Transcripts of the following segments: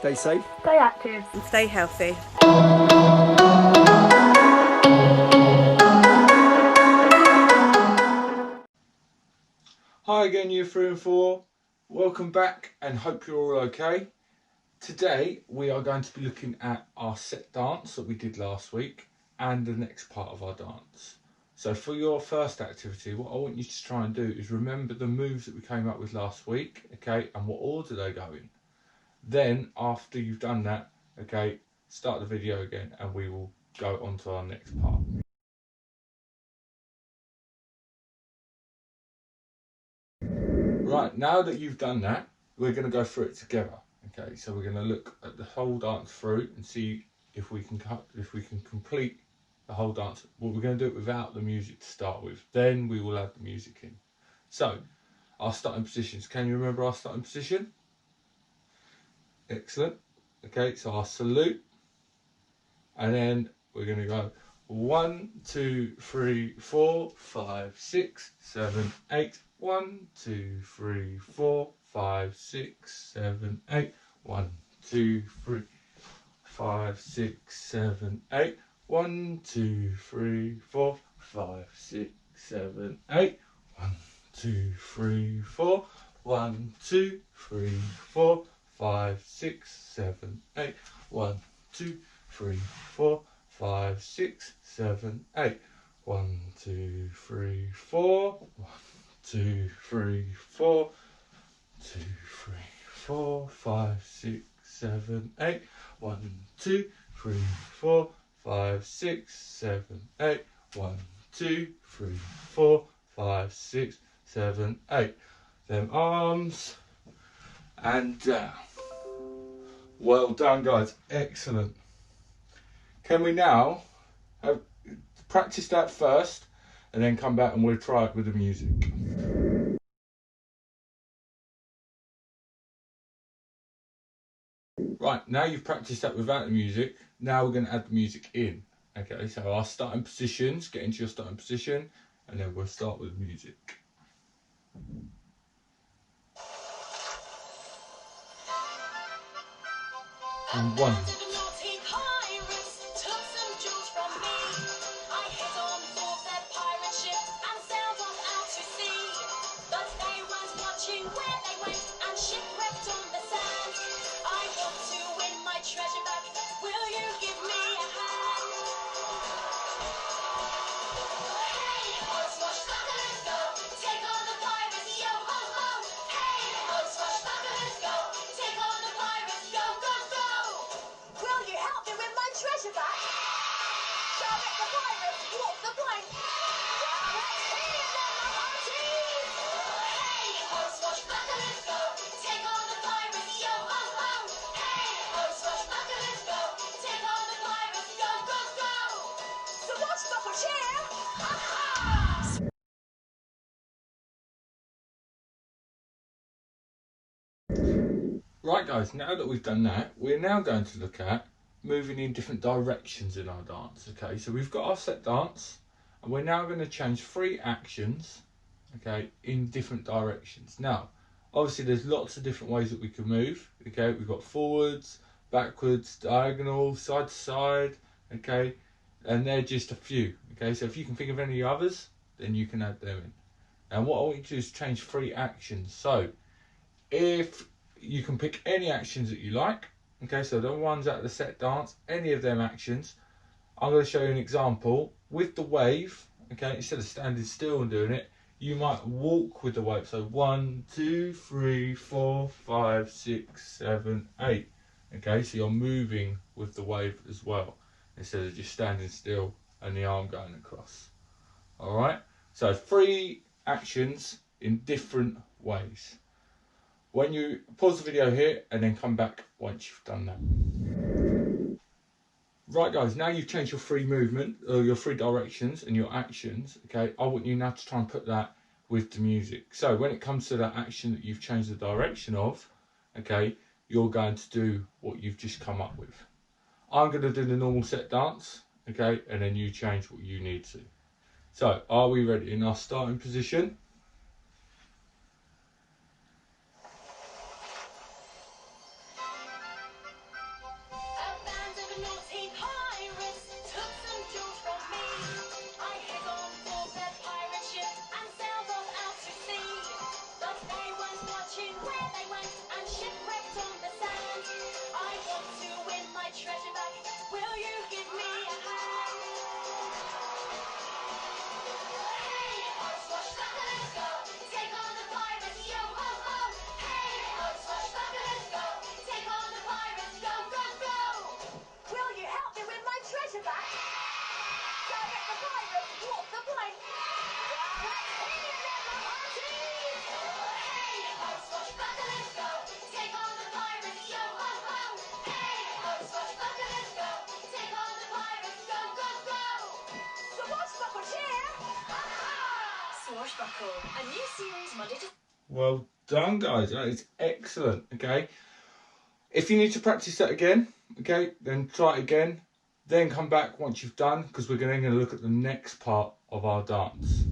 Stay safe. Stay active. And stay healthy. Hi again, Year 3 and 4. Welcome back and hope you're all okay. Today we are going to be looking at our set dance that we did last week and the next part of our dance. So for your first activity, what I want you to try and do is remember the moves that we came up with last week, okay, and what order they go in. Then after you've done that, okay, start the video again and we will go on to our next part. Right, now that you've done that, we're going to go through it together. Okay, so we're going to look at the whole dance through and see if we can complete the whole dance. Well, we're going to do it without the music to start with. Then we will add the music in. So, our starting positions. Can you remember our starting position? Excellent. Okay, so our salute, and then we're going to go 1, 2, 3, 4, 5, 6, 7, 8. 1, 2, 3, 4, 5, 6, 7, 8. 1, 2, 3, 5, 6, 7, 8. 1, 2, 3, 4, 5, 6, 7, 8. 1, 2, 3, 4. 1, 2, 3, 4, 5, 6, 7, 8. 1, 2, 3, 4, 5, 6, 7, 8. 1, 2, 3, 4. 1, 2, 3, 4. 2, 3, 4, 5, 6, 7, 8. 1, 2, 3, 4, 5, 6, 7, 8. 1, 2, 3, 4, 5, 6, 7, 8. Them arms and down. Well done, guys. Excellent. Can we now practice that first and then come back and we'll try it with the music. Right, now you've practiced that without the music, now we're going to add the music in. Okay, so our starting positions, get into your starting position, and then we'll start with music. And 1. Right guys, now that we've done that, we're now going to look at moving in different directions in our dance. Okay, so we've got our set dance and we're now going to change 3 actions, okay, in different directions. Now, obviously there's lots of different ways that we can move. Okay, we've got forwards, backwards, diagonal, side to side, okay, and they're just a few. Okay, so if you can think of any others, then you can add them in. And what I want you to do is change 3 actions. So if you can pick any actions that you like, okay, so the ones out of the set dance, any of them actions. I'm going to show you an example with the wave. Okay, instead of standing still and doing it, you might walk with the wave. So 1, 2, 3, 4, 5, 6, 7, 8. Okay, so you're moving with the wave as well, instead of just standing still and the arm going across. All right, so 3 actions in different ways. When you pause the video here and then come back once you've done that. Right guys, now you've changed your 3 movement, your 3 directions and your actions, okay, I want you now to try and put that with the music. So when it comes to that action that you've changed the direction of, okay, you're going to do what you've just come up with. I'm going to do the normal set dance, okay, and then you change what you need to. So, are we ready in our starting position? Circle, a new series Monday to... Well done, guys. That is excellent. Okay. If you need to practice that again, okay, then try it again. Then come back once you've done, because we're going to look at the next part of our dance.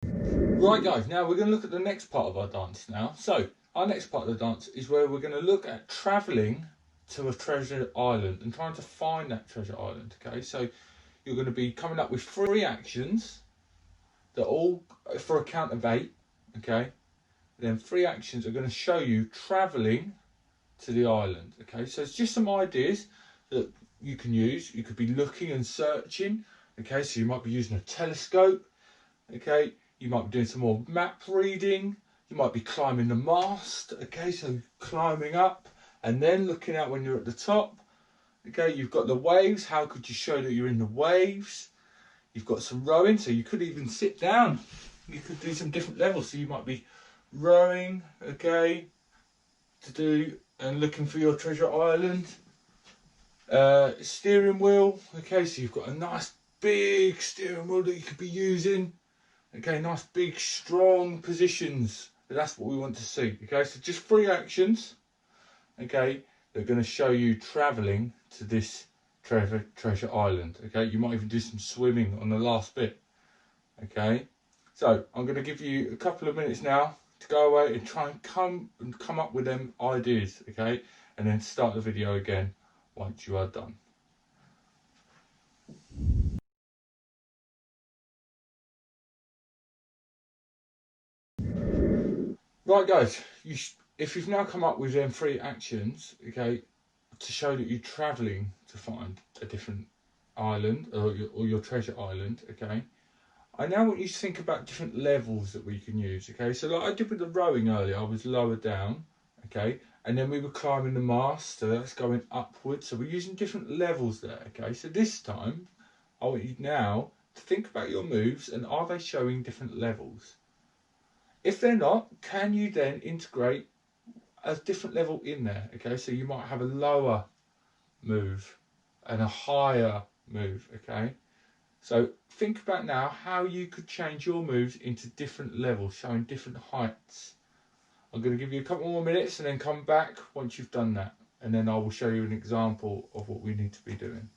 Right, guys, now we're going to look at the next part of our dance now. So, our next part of the dance is where we're going to look at travelling to a treasure island and trying to find that treasure island, okay? So, you're going to be coming up with 3 actions that all for a count of 8, okay? Then 3 actions are going to show you travelling to the island, okay? So it's just some ideas that you can use. You could be looking and searching, okay? So you might be using a telescope, okay? You might be doing some more map reading. You might be climbing the mast, okay? So climbing up and then looking out when you're at the top, okay? You've got the waves. How could you show that you're in the waves? You've got some rowing, so you could even sit down. You could do some different levels. So you might be rowing, okay, to do and looking for your treasure island. Steering wheel, okay, so you've got a nice big steering wheel that you could be using. Okay, nice big strong positions. That's what we want to see. Okay, so just 3 actions, okay, they're going to show you travelling to this treasure island. Okay, you might even do some swimming on the last bit. Okay, so I'm going to give you a couple of minutes now to go away and try and come up with them ideas, okay, and then start the video again once you are done. Right, guys, if you've now come up with them 3 actions, okay, to show that you're travelling to find a different island or your treasure island, okay, I now want you to think about different levels that we can use, okay? So like I did with the rowing earlier, I was lower down, okay? And then we were climbing the mast, so that's going upwards. So we're using different levels there, okay? So this time, I want you now to think about your moves and are they showing different levels? If they're not, can you then integrate a different level in there, okay? So you might have a lower move and a higher move, okay? So think about now how you could change your moves into different levels, showing different heights. I'm going to give you a couple more minutes and then come back once you've done that. And then I will show you an example of what we need to be doing.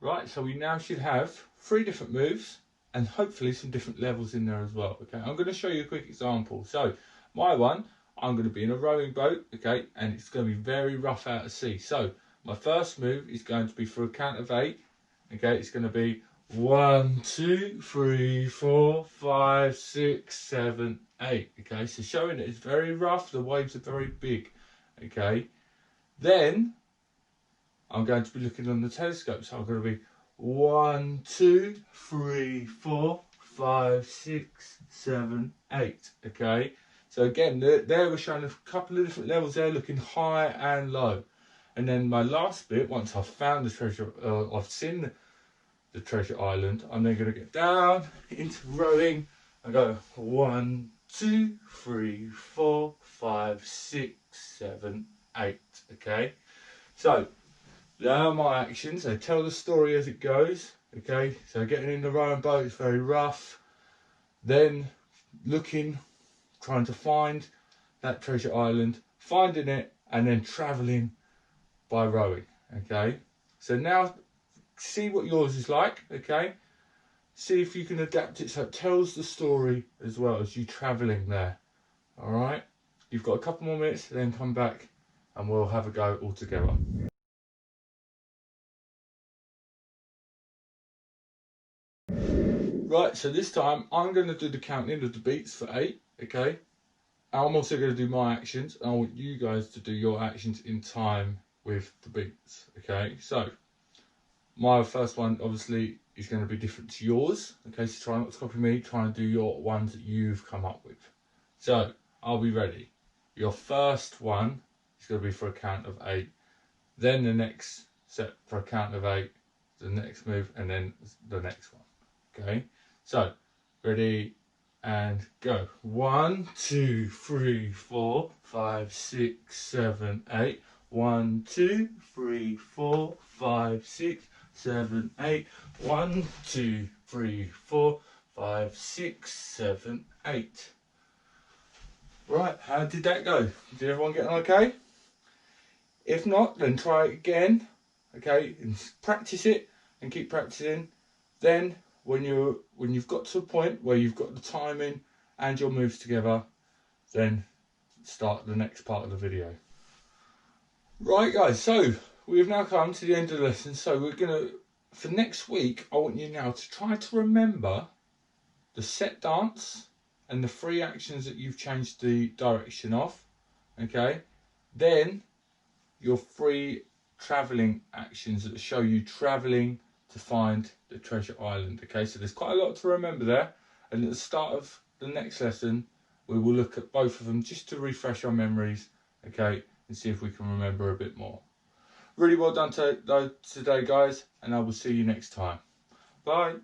Right, so we now should have 3 different moves and hopefully some different levels in there as well. Okay, I'm going to show you a quick example. So my one, I'm going to be in a rowing boat, okay, and it's going to be very rough out at sea. So my first move is going to be for a count of 8. Okay, it's going to be 1, 2, 3, 4, 5, 6, 7, 8. Okay, so showing that it's very rough, the waves are very big. Okay, then I'm going to be looking on the telescope, so I'm going to be 1, 2, 3, 4, 5, 6, 7, 8. Okay, so again, there we're showing a couple of different levels there, looking high and low. And then my last bit, once I've found the treasure, I've seen the treasure island, I'm then going to get down into rowing and go 1, 2, 3, 4, 5, 6, 7, 8. Okay, so there are my actions. They tell the story as it goes. Okay, so getting in the rowing boat is very rough. Then looking, trying to find that treasure island, finding it, and then travelling by rowing. Okay, so now see what yours is like. Okay, see if you can adapt it so it tells the story as well as you travelling there. All right, you've got a couple more minutes, then come back and we'll have a go all together. Right, so this time I'm going to do the counting of the beats for 8, okay? I'm also going to do my actions, and I want you guys to do your actions in time with the beats, okay? So, my first one obviously is going to be different to yours, okay? So try not to copy me, try and do your ones that you've come up with. So, I'll be ready. Your first one is going to be for a count of 8, then the next set for a count of 8, the next move, and then the next one, okay? So, ready, and go. 1, 2, 3, 4, 5, 6, 7, 8. 1, 2, 3, 4, 5, 6, 7, 8. 1, 2, 3, 4, 5, 6, 7, 8. Right, how did that go? Did everyone get an okay? If not, then try it again. Okay, and practice it and keep practicing. Then when you've got to a point where you've got the timing and your moves together, then start the next part of the video. Right guys, so we've now come to the end of the lesson. So we're gonna, for next week, I want you now to try to remember the set dance and the free actions that you've changed the direction of. Okay, then your free travelling actions that show you travelling to find the treasure island. Okay, so there's quite a lot to remember there, and at the start of the next lesson we will look at both of them just to refresh our memories, okay, and see if we can remember a bit more. Really well done today guys, and I will see you next time. Bye.